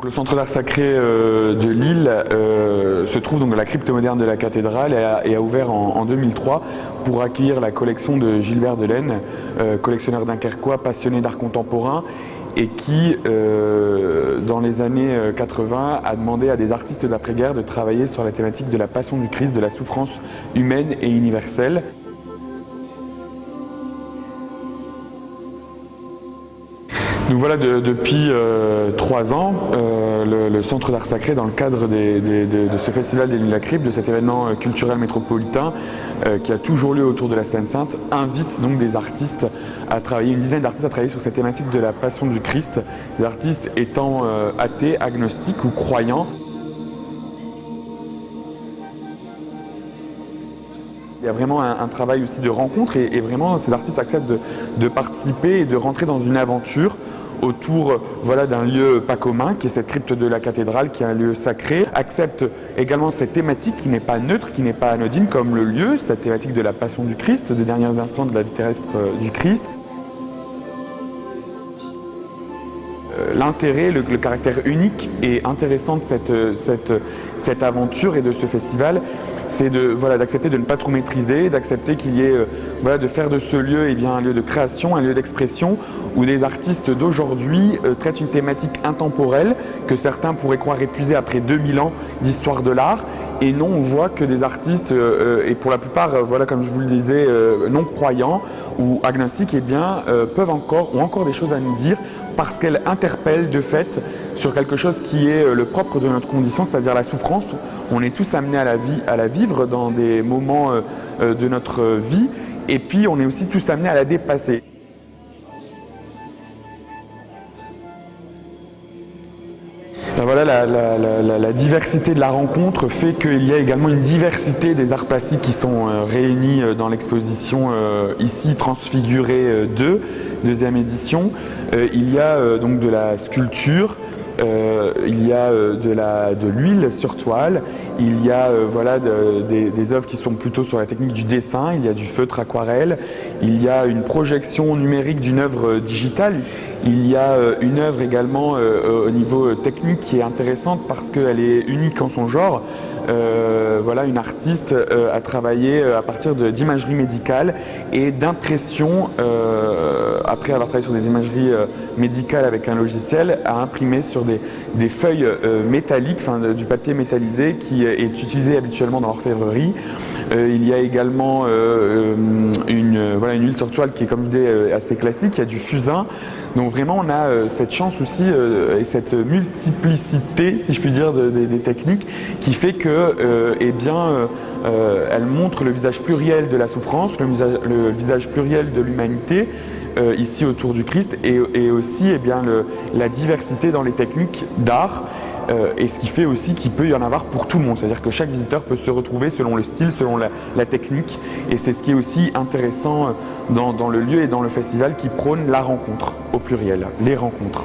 Le centre d'art sacré de Lille se trouve donc dans la crypte moderne de la cathédrale et a ouvert en 2003 pour accueillir la collection de Gilbert Delaine, collectionneur dunkerquois passionné d'art contemporain et qui, dans les années 80, a demandé à des artistes d'après-guerre de travailler sur la thématique de la passion du Christ, de la souffrance humaine et universelle. Donc voilà, depuis 3 ans, le Centre d'art sacré, dans le cadre de ce festival des Nuits de la Crypte, de cet événement culturel métropolitain qui a toujours lieu autour de la Semaine Sainte, invite donc des artistes à travailler, une dizaine d'artistes à travailler sur cette thématique de la passion du Christ, des artistes étant athées, agnostiques ou croyants. Il y a vraiment un travail aussi de rencontre et vraiment ces artistes acceptent de participer et de rentrer dans une aventure autour d'un lieu pas commun qui est cette crypte de la cathédrale, qui est un lieu sacré, acceptent également cette thématique qui n'est pas neutre, qui n'est pas anodine comme le lieu, cette thématique de la passion du Christ, des derniers instants de la vie terrestre du Christ. L'intérêt, le caractère unique et intéressant de cette aventure et de ce festival, c'est d'accepter de ne pas trop maîtriser, d'accepter qu'il y ait, de faire de ce lieu un lieu de création, un lieu d'expression, où des artistes d'aujourd'hui traitent une thématique intemporelle que certains pourraient croire épuisée après 2000 ans d'histoire de l'art. Et non, on voit que des artistes, et pour la plupart, comme je vous le disais, non croyants ou agnostiques, ont encore des choses à nous dire parce qu'elles interpellent de fait sur quelque chose qui est le propre de notre condition, c'est-à-dire la souffrance. On est tous amenés à la vivre dans des moments de notre vie, et puis on est aussi tous amenés à la dépasser. La diversité de la rencontre fait qu'il y a également une diversité des arts plastiques qui sont réunis dans l'exposition ici Transfiguré 2, deuxième édition. Il y a donc de la sculpture, il y a de l'huile sur toile, il y a des œuvres qui sont plutôt sur la technique du dessin, il y a du feutre aquarelle, il y a une projection numérique d'une œuvre digitale, il y a une œuvre également au niveau technique qui est intéressante parce qu'elle est unique en son genre. Une artiste a travaillé à partir d'imagerie médicale et d'impression, après avoir travaillé sur des imageries médicales avec un logiciel, a imprimé sur des feuilles métalliques, du papier métallisé qui est utilisé habituellement dans l'orfèvrerie. Il y a également une huile sur toile qui est, comme je dis, assez classique. Il y a du fusain. Donc vraiment, on a cette chance aussi et cette multiplicité, si je puis dire, des techniques qui fait que, elle montre le visage pluriel de la souffrance, le visage pluriel de l'humanité, ici autour du Christ, et aussi la diversité dans les techniques d'art. Et ce qui fait aussi qu'il peut y en avoir pour tout le monde, c'est-à-dire que chaque visiteur peut se retrouver selon le style, selon la technique, et c'est ce qui est aussi intéressant dans le lieu et dans le festival qui prône la rencontre, au pluriel, les rencontres.